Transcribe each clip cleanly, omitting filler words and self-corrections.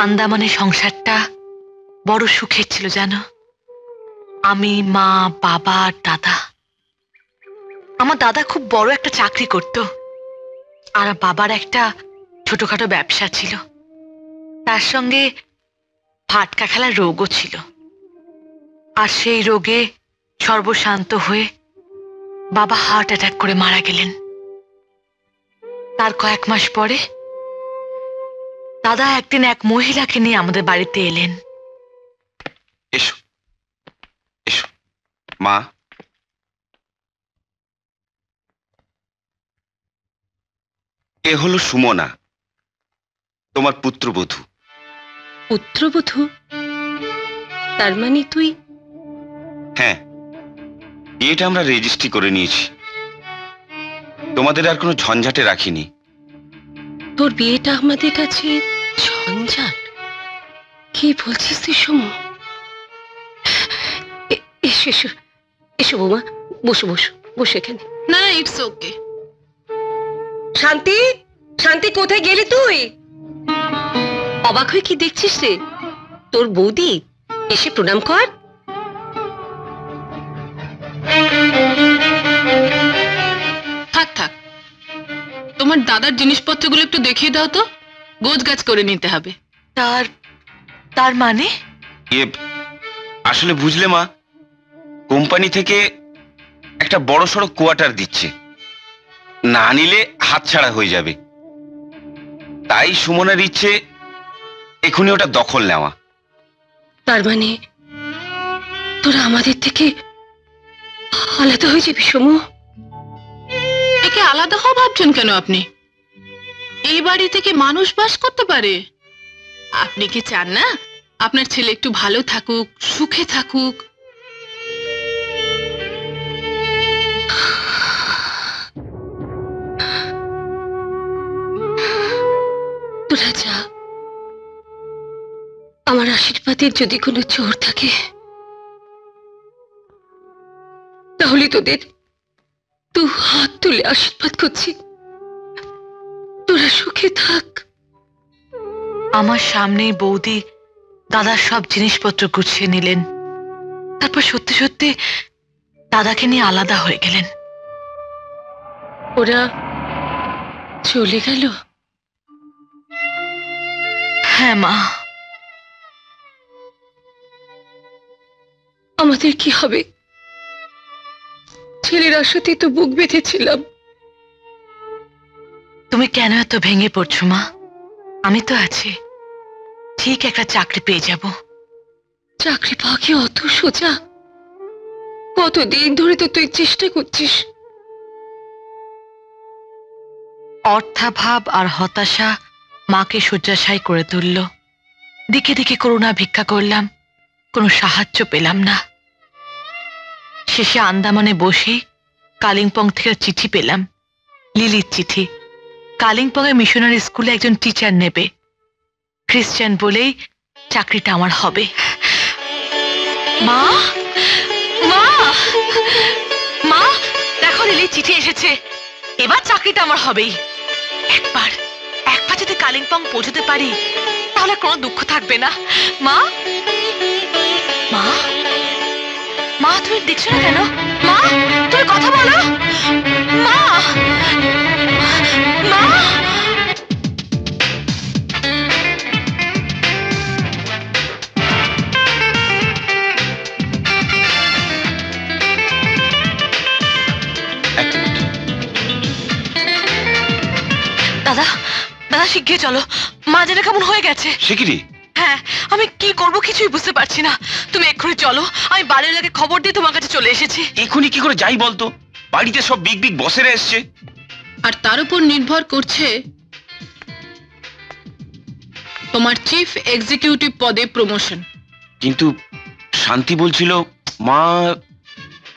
আন্দামানে সংসারটা বড় সুখের ছিল জানো। আমি, মা, বাবা আর দাদা। আমার দাদা খুব বড় একটা চাকরি করত, আর বাবার একটা ছোটখাটো ব্যবসা ছিল। তার সঙ্গে ফাটকা খেলার রোগও ছিল। আর সেই রোগে সর্বশান্ত হয়ে বাবা হার্ট অ্যাটাক করে মারা গেলেন। তার কয়েক মাস পরে দাদা একদিন এক মহিলাকে নিয়ে আমাদের বাড়িতে এলেন। এসো এসো মা। এ হলো সুমনা, তোমার পুত্রবধূ। পুত্রবধূ? তার মানে তুই? হ্যাঁ, বিয়েটা আমরা রেজিস্ট্রি করে নিয়েছি, তোমাদের আর কোনো ঝঞ্ঝাটে রাখিনি। তোর বিয়েটা আমাদের কাছে ঝঞ্ঝাট? কি বলছিস তুই সুমো? এসো এসো এসো বৌমা, বসো বসো বসো এখানে। না না, ইটস ওকে। শান্তি, শান্তি কোথায় গেলি তুই? অবাক হয়ে কি দেখছিস রে? তোর বৌদি, এসে প্রণাম কর। থাক থাক, তোমার দাদার জিনিসপত্রগুলো একটু দেখিয়ে দাও তো, গোছ গাছ করে নিতে হবে। তার তার মানে? আসলে বুঝলে মা, কোম্পানি থেকে একটা বড়সড় কোয়ার্টার দিচ্ছে, না নিলে হাতছাড়া হয়ে যাবে। তাই সুমনের ইচ্ছে এখনই ওটা দখল নেওয়া। তার মানে তোরা আমাদের থেকে আলাদা হয়ে যাবি সমু? একে আলাদা হওয়া ভাবছেন কেন আপনি? এই বাড়ি থেকে মানুষ বাস করতে পারে। আপনি কি চান না আপনার ছেলে একটু ভালো থাকুক, সুখে থাকুক? তোরা যা, আমার আশীর্বাদের যদি কোনো জোর থাকে তাহলে তোদের দু হাত তুলে আশীর্বাদ করছি, তোরা সুখে থাক। আমার সামনেই বৌদি দাদার সব জিনিসপত্র গুছিয়ে নিলেন। তারপর সত্যি সত্যি দাদাকে নিয়ে আলাদা হয়ে গেলেন। ওরা চলে গেল? হ্যাঁ মা। আমাদের কি হবে? ছেলের আশাতেই তো বুক বেঁধেছিলাম। তুমি কেন এত ভেঙে পড়ছো মা? আমি তো আছি, ঠিক একটা চাকরি পেয়ে যাব। চাকরি পাওয়া কি অত সোজা? কতদিন ধরে তো তুই চেষ্টা করছিস। অর্থাভাব আর হতাশা মাকে শয্যাশায়ী করে তুলল। দিকে দিকে করুণা ভিক্ষা করলাম, কোনো সাহায্য পেলাম না। শেষে আন্দামানে বসে কালিম্পং থেকে চিঠি পেলাম, লিলির চিঠি। কালিম্পংয়ে মিশনারি স্কুলে একজন টিচার নেবে, খ্রিস্টান বলেই চাকরিটা আমার হবে। মা, মা, মা, দেখো লিলির চিঠি এসেছে, এবার চাকরিটা আমার হবেই। একবার একবার যদি কালিম্পং পৌঁছতে পারি তাহলে কোনো দুঃখ থাকবে না। মা, মা, মা, তুমি দেখছো না কেন? মা, তুমি কথা বলো। মা, মা, দাদা, দাদা শিগগির চলো, মা যেন কেমন হয়ে গেছে। শিগগিরই? হ্যাঁ, আমি কি করব কিছুই বুঝতে পারছি না। তুমি এক্ষুনি চলো, আমি বাড়ির লোকে খবর দিয়ে তোমার কাছে চলে এসেছি। এখনই কি করে যাই বলতো? বাড়িতে সব বিগ বিগ বসেরা এসছে, আর তার উপর নির্ভর করছে তোমার চিফ এক্সিকিউটিভ পদে প্রমোশন। কিন্তু শান্তি বলছিল মা।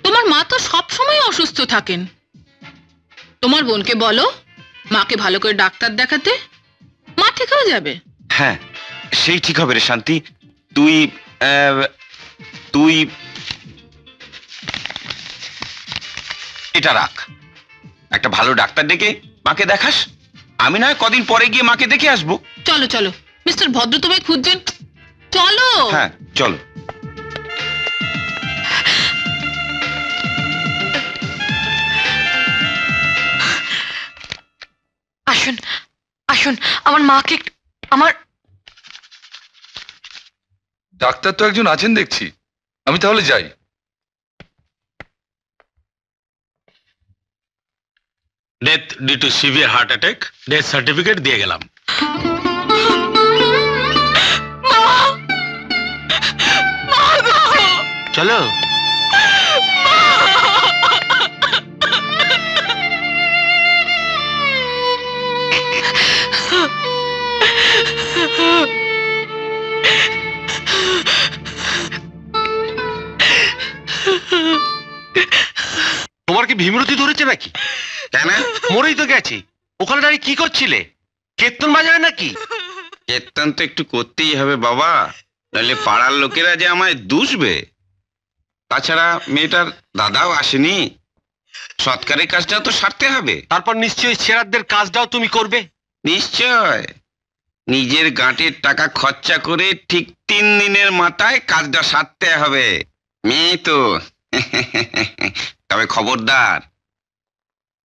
তোমার মা তো সবসময় অসুস্থ থাকেন। তোমার বোনকে বলো মাকে ভালো করে ডাক্তার দেখাতে, মা ঠিক হয়ে যাবে। হ্যাঁ, সেই ঠিক হবে রে শান্তি। তুই তুই এটা রাখ, একটা ভালো ডাক্তার ডেকে মাকে দেখাস। আমি না কদিন পরে গিয়ে মাকে দেখে আসবো। চলো চলো, মিস্টার ভদ্র তোমায় খুঁজছেন, চলো। হ্যাঁ চলো। আসুন আসুন, আমার মাকে আমার ডাক্তার তো একজন আছেন দেখছি, আমি তাহলে যাই। Death due to severe heart attack, death certificate দিয়ে গেলাম। চলো। তোমার কি ভীমরতি ধরেছে নাকি? কেন? মরেই তো গেছি, ওখানে দাঁড়িয়ে কি করছিলে? কীর্তন বাজাবে নাকি? কীর্তন তো একটু করতেই হবে বাবা, নাহলে পাড়ার লোকেরা যে আমায় দুষবে। তাছাড়া মেয়েটার দাদাও আসেনি, সৎকারের কাজটা তো সারতে হবে। তারপর নিশ্চয়ই ছেড়াদের কাজটাও তুমি করবে। নিশ্চয়, নিজের গাঁটের টাকা খরচা করে ঠিক 3 দিনের মাথায় কাজটা সারতে হবে। মেয়ে তো তবে খবরদার,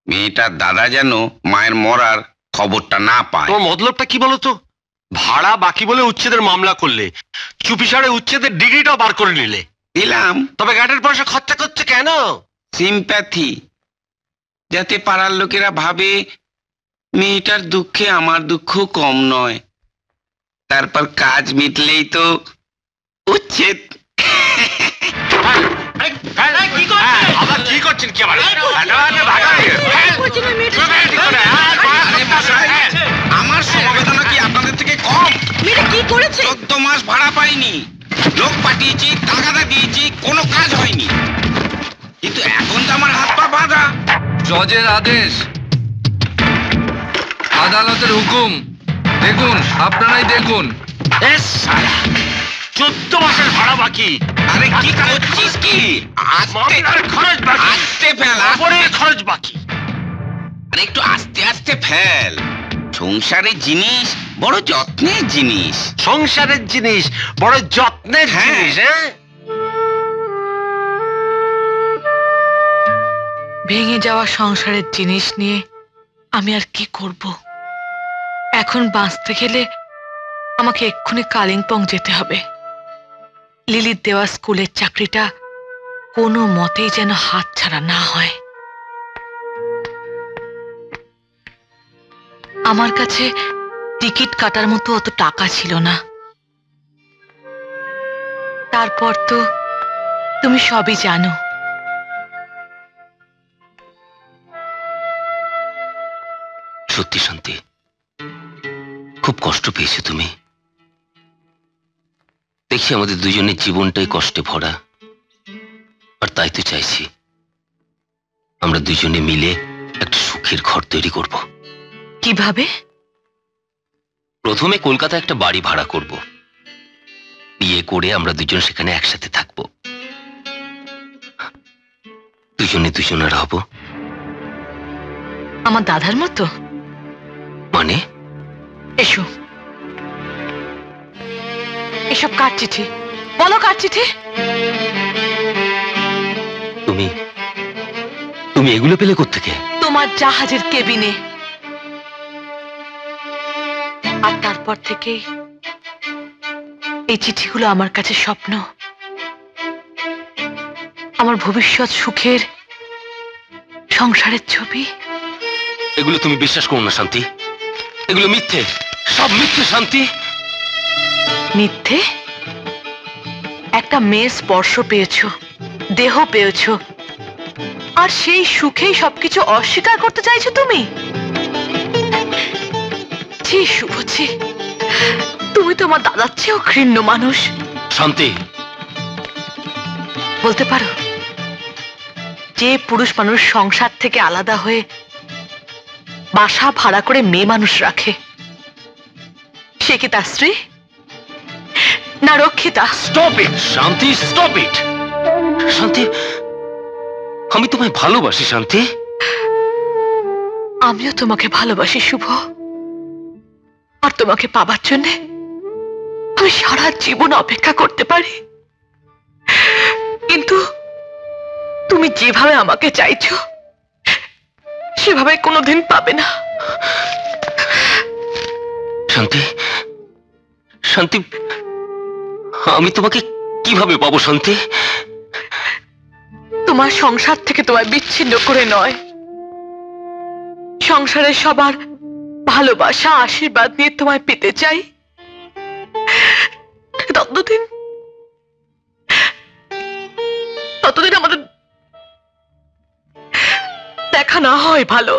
মেয়েটার দাদা যেন মায়ের মরার খবরটা না পায়। তোমার মতলবটা কি বলো তো? ভাড়া বাকি বলে উচ্ছেদের মামলা করলে, চুপিসারে উচ্ছেদের ডিগ্রিটাও বার করে নিলে। দিলাম, তবে গাড়ির পয়সা খরচা করছে কেন? সিম্প্যাথি, যাতে পাড়ার লোকেরা ভাবে মেয়েটার দুঃখে আমার দুঃখ কম নয়। তারপর কাজ মিটলেই তো উচ্ছেদ। আবার কি করছেন কি? আমার সমবেদনা কি আপনাদের থেকে কম? মেয়েটা কি করেছে? 14 মাস ভাড়া পাইনি, লোক পাঠিয়েছি, টাকাটা দিয়েছি, কোনো কাজ হয়নি। কিন্তু এখন তো আমার হাত পা বাঁধা। জজের আদেশ, আদালতের হুকুম, দেখুন, আপনারাই দেখুন। 14 মাসের ভাড়া বাকি। আরে কি করছিস কি? মামলার খরচ বাকি, আস্তে ফেল, খবরের খরচ বাকি। আরে একটু আস্তে আস্তে ফেল। সংসারের জিনিস বড় যত্নের জিনিস। সংসারের জিনিস বড় যত্নের হ্যাঁ। জিনিস। হ্যাঁ, ভেঙে যাওয়া সংসারের জিনিস নিয়ে আমি আর কি করব? এখন বাঁচতে গেলে আমাকে এক্ষুনি কালিম্পং যেতে হবে। লিলির দেওয়া স্কুলের চাকরিটা কোনো মতেই যেন হাতছাড়া না হয়। আমার কাছে টিকিট কাটার মতো অত টাকা ছিল না। তারপর তো তুমি সবই জানো। সত্যি শান্তি, খুব কষ্ট পেয়েছো তুমি। দেখছি আমাদের দুজনের জীবনটাই কষ্টে ভরা, আর তাই তো চাইছি আমরা দুজনে মিলে একটা সুখের ঘর তৈরি করব। কিভাবে? প্রথমে কলকাতায় একটা বাড়ি ভাড়া করব, বিয়ে করে আমরা দুজন সেখানে একসাথে থাকব, দুজনে দুজনের হব। আমার দাদার মতো? মানে? এসো। এসব কার চিঠি? বলো কার চিঠি? তুমি তুমি এগুলো পেলে কোত্থেকে? তোমার জাহাজের কেবিনে। আর তারপর থেকেই এই চিঠিগুলো আমার কাছে স্বপ্ন, আমার ভবিষ্যৎ সুখের সংসারের ছবি। এগুলো তুমি বিশ্বাস করো না শান্তি, এগুলো মিথ্যে, সব মিথ্যে শান্তি। মিথ্যে? একটা মেয়ে স্পর্শ পেয়েছো, দেহ পেয়েছো, আর সেই সুখেই সবকিছু অস্বীকার করতে চাইছো তুমি? ছি শুভ, ছি। তুমি তোমার দাদার চেয়েও ঘৃণ্য মানুষ। শান্তি, বলতে পারো যে পুরুষ মানুষ সংসার থেকে আলাদা হয়ে বাসা ভাড়া করে মেয়ে মানুষ রাখে, সে কি তার স্ত্রী না রক্ষিতা? স্টপ ইট শান্তি, স্টপ ইট। শান্তি, আমি তোমায় ভালোবাসি শান্তি। আমিও তোমাকে ভালোবাসি শুভ, আর তোমাকে পাবার জন্য আমি সারা জীবন অপেক্ষা করতে পারি, কিন্তু তুমি যেভাবে আমাকে চাইছো সেভাবে কোনোদিন পাবে না। শান্তি, শান্তি, আমি তোমাকে কিভাবে পাবো শান্তি? তোমার সংসার থেকে তোমায় বিচ্ছিন্ন করে নয়, সংসারের সবার ভালোবাসা আশীর্বাদ নিয়ে তোমায় পেতে চাই। ততদিন ততদিন আমাদের দেখা না হয় ভালো।